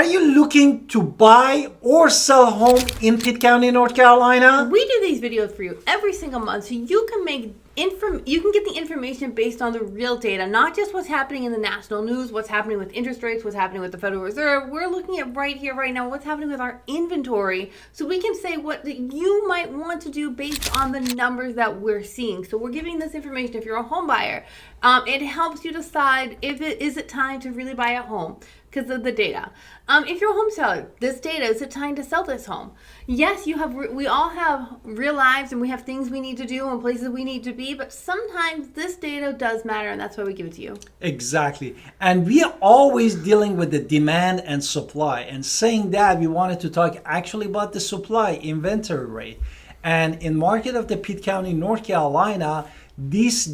Are you looking to buy or sell a home in Pitt County, North Carolina? We do these videos for you every single month so you can get the information based on the real data, not just what's happening in the national news, what's happening with interest rates, what's happening with the Federal Reserve. We're looking at right here, right now, what's happening with our inventory, so we can say what you might want to do based on the numbers that we're seeing. So we're giving this information if you're a home buyer. It helps you decide if it is time to really buy a home because of the data. If you're a home seller, this data, is it time to sell this home? Yes, we all have real lives and we have things we need to do and places we need to be, but sometimes this data does matter, and that's why we give it to you. Exactly. And we are always dealing with the demand and supply. And saying that, we wanted to talk actually about the supply inventory rate. And in market of the Pitt County, North Carolina, this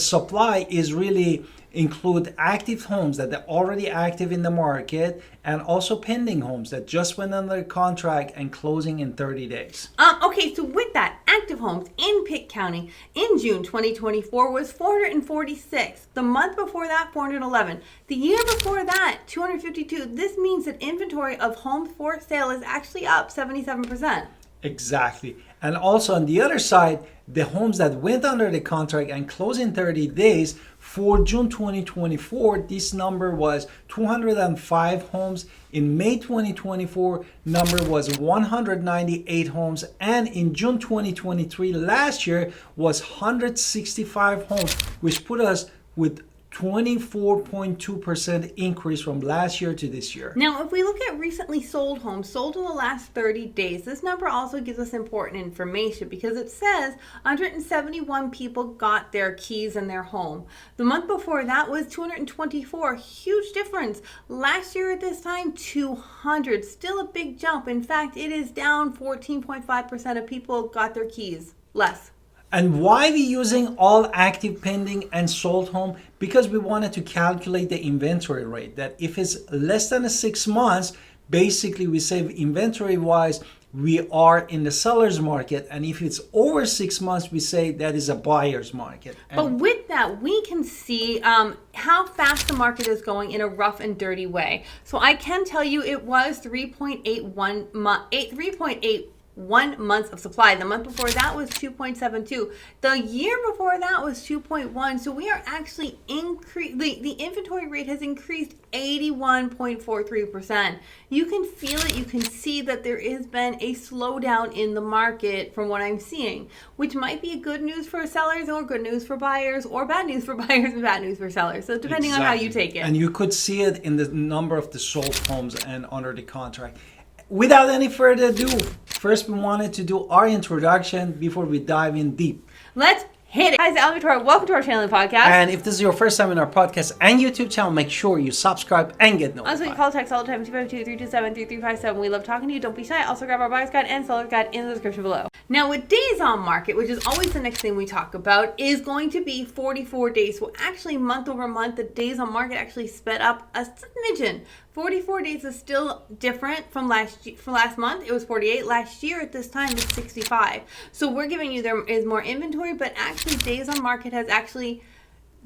supply is really include active homes that are already active in the market and also pending homes that just went under contract and closing in 30 days. Okay, so with that, active homes in Pitt County in June 2024 was 446. The month before that, 411. The year before that, 252. This means that inventory of homes for sale is actually up 77%. Exactly. And also on the other side, the homes that went under the contract and closed in 30 days for June 2024, this number was 205 homes. In May 2024, number was 198 homes. And in June 2023, last year, was 165 homes, which put us with 24.2% increase from last year to this year. Now, if we look at recently sold homes sold in the last 30 days, this number also gives us important information because it says 171 people got their keys in their home. The month before that was 224, huge difference. Last year at this time, 200, still a big jump. In fact, it is down 14.5% of people got their keys, less. And why we using all active, pending, and sold home? Because we wanted to calculate the inventory rate. That if it's less than 6 months, basically we say inventory wise, we are in the seller's market. And if it's over 6 months, we say that is a buyer's market. But with that, we can see how fast the market is going in a rough and dirty way. So I can tell you it was 3.81 months of supply. The month before that was 2.72. The year before that was 2.1. So we are actually the inventory rate has increased 81.43%. You can feel it. You can see that there has been a slowdown in the market from what I'm seeing, which might be good news for sellers or good news for buyers, or bad news for buyers and bad news for sellers. So depending on how you take it. And you could see it in the number of the sold homes and under the contract. Without any further ado, first we wanted to do our introduction before we dive in deep. Let's hit it. Guys, Alan Victoria, welcome to our channel and podcast. And if this is your first time in our podcast and YouTube channel, make sure you subscribe and get notified. Also, you call text all the time, 252-327-3357. We love talking to you. Don't be shy. Also, grab our buyer's guide and seller's guide in the description below. Now, with days on market, which is always the next thing we talk about, is going to be 44 days. So actually, month over month, the days on market actually sped up a smidgen. 44 days is still different from last month. It was 48. Last year at this time it was 65. So we're giving you there is more inventory, but actually days on market has actually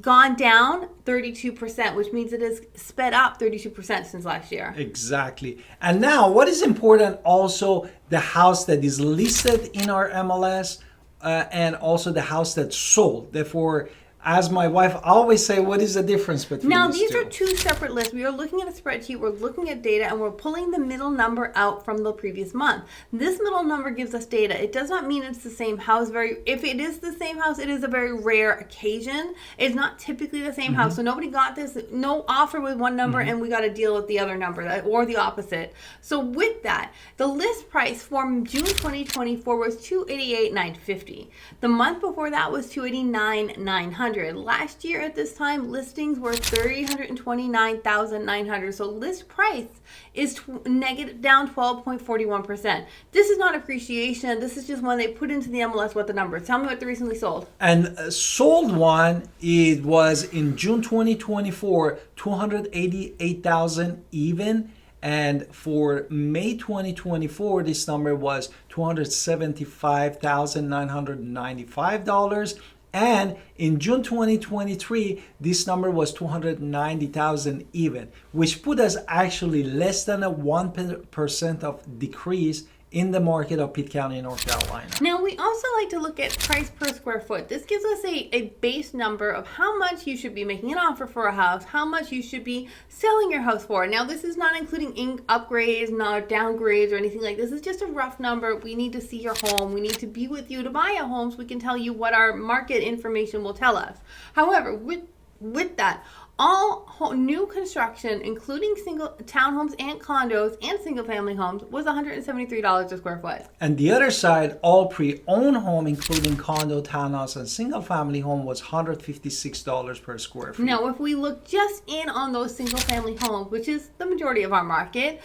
gone down 32%, which means it has sped up 32% since last year. Exactly. And now what is important also, the house that is listed in our MLS and also the house that's sold. Therefore, as my wife always say, what is the difference between these are two separate lists. We are looking at a spreadsheet, we're looking at data, and we're pulling the middle number out from the previous month. This middle number gives us data. It does not mean it's the same house. If it is the same house, it is a very rare occasion. It's not typically the same house. So nobody got this, no offer with one number and we got to deal with the other number or the opposite. So with that, the list price for June 2024 was $288,950. The month before that was $289,900. Last year at this time, listings were $329,900. So list price is down 12.41%. This is not appreciation. This is just when they put into the MLS what the numbers. Tell me what they recently sold. And sold one, it was in June 2024, 288,000 even. And for May 2024, this number was $275,995. And in June 2023, this number was 290,000 even, which put us actually less than a 1% of decrease in the market of Pitt County, North Carolina. Now, we also like to look at price per square foot. This gives us a base number of how much you should be making an offer for a house, how much you should be selling your house for. Now, this is not including upgrades, not downgrades, or anything like this. It's just a rough number. We need to see your home. We need to be with you to buy a home so we can tell you what our market information will tell us. However, with that, all new construction, including single townhomes and condos and single family homes, was $173 a square foot. And the other side, all pre-owned home, including condo, townhouse, and single family home, was $156 per square feet. Now, if we look just in on those single family homes, which is the majority of our market,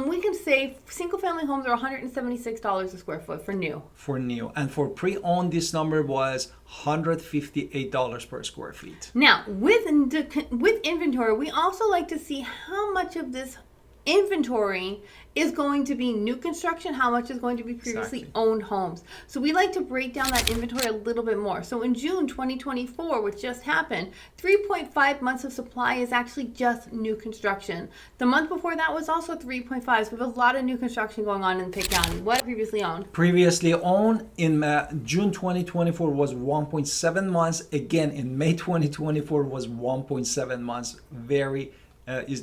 we can say single family homes are $176 a square foot for new. For new. And for pre-owned, this number was $158 per square feet. Now, with inventory, we also like to see how much of this inventory is going to be new construction, how much is going to be previously owned homes. So we like to break down that inventory a little bit more. So in June 2024, which just happened, 3.5 months of supply is actually just new construction. The month before that was also 3.5. So we have a lot of new construction going on in Pitt County. What previously owned? Previously owned in June 2024 was 1.7 months. Again, in May 2024 was 1.7 months.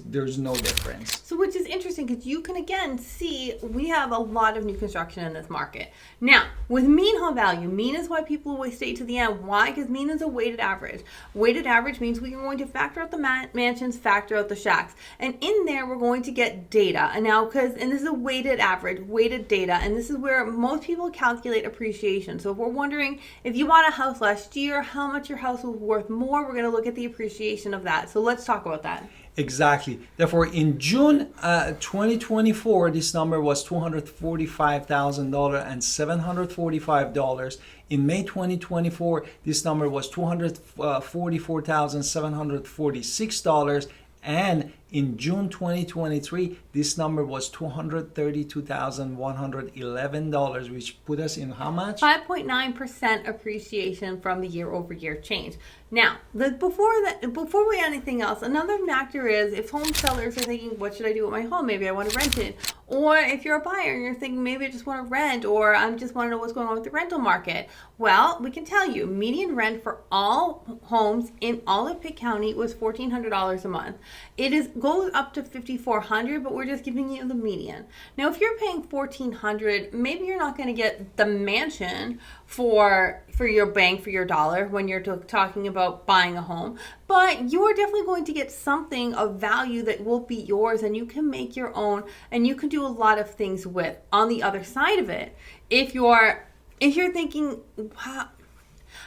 There's no difference. So which is interesting because you can again see we have a lot of new construction in this market. Now, with mean home value, mean is why people always stay to the end. Why? Because mean is a weighted average. Weighted average means we are going to factor out the mansions, factor out the shacks. And in there, we're going to get data. And now, and this is a weighted average, weighted data. And this is where most people calculate appreciation. So if we're wondering if you bought a house last year, how much your house was worth more, we're going to look at the appreciation of that. So let's talk about that. Exactly. Therefore, in June 2024, this number was $245,000 and $745. In May 2024, this number was $244,746. And in June 2023, this number was $232,111, which put us in how much? 5.9% appreciation from the year-over-year change. Now, before we add anything else, another factor is if home sellers are thinking, what should I do with my home? Maybe I want to rent it. Or if you're a buyer and you're thinking, maybe I just want to rent, or I just want to know what's going on with the rental market. Well, we can tell you, median rent for all homes in all of Pitt County was $1,400 a month. It goes up to $5,400, but we're just giving you the median. Now, if you're paying $1,400, maybe you're not going to get the mansion for your bang for your dollar when you're talking about buying a home, but you're definitely going to get something of value that will be yours, and you can make your own, and you can do a lot of things with. On the other side of it, if you're thinking, wow,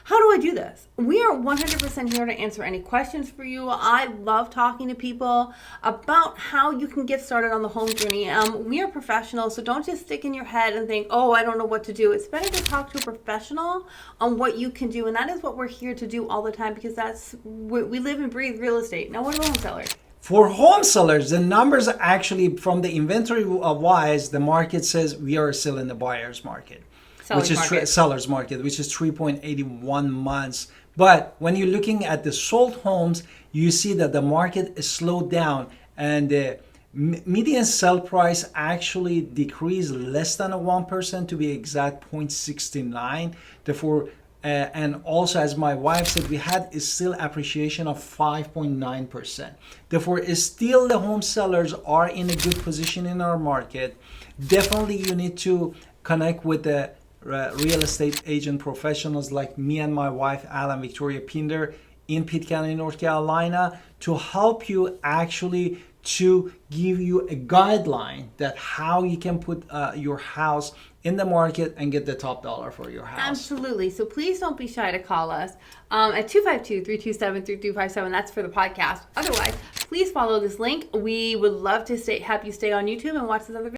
how do I do this? We are 100% here to answer any questions for you. I love talking to people about how you can get started on the home journey. We are professionals, so don't just stick in your head and think, oh, I don't know what to do. It's better to talk to a professional on what you can do, and that is what we're here to do all the time, because we live and breathe real estate. Now, what about home sellers? For home sellers, the numbers actually from the inventory wise, the market says we are still in the buyer's market. Seller's market, which is 3.81 months. But when you're looking at the sold homes, you see that the market is slowed down, and the median sell price actually decreased less than 1%, to be exact, 0.69. Therefore, and also, as my wife said, we had still appreciation of 5.9%. Therefore, still the home sellers are in a good position in our market. Definitely, you need to connect with the real estate agent professionals like me and my wife, Alan Victoria Pinder, in Pitt County, North Carolina, to help you actually to give you a guideline that how you can put your house in the market and get the top dollar for your house. Absolutely. So please don't be shy to call us at 252-327-3257. That's for the podcast. Otherwise, please follow this link. We would love to have you stay on YouTube and watch this other video.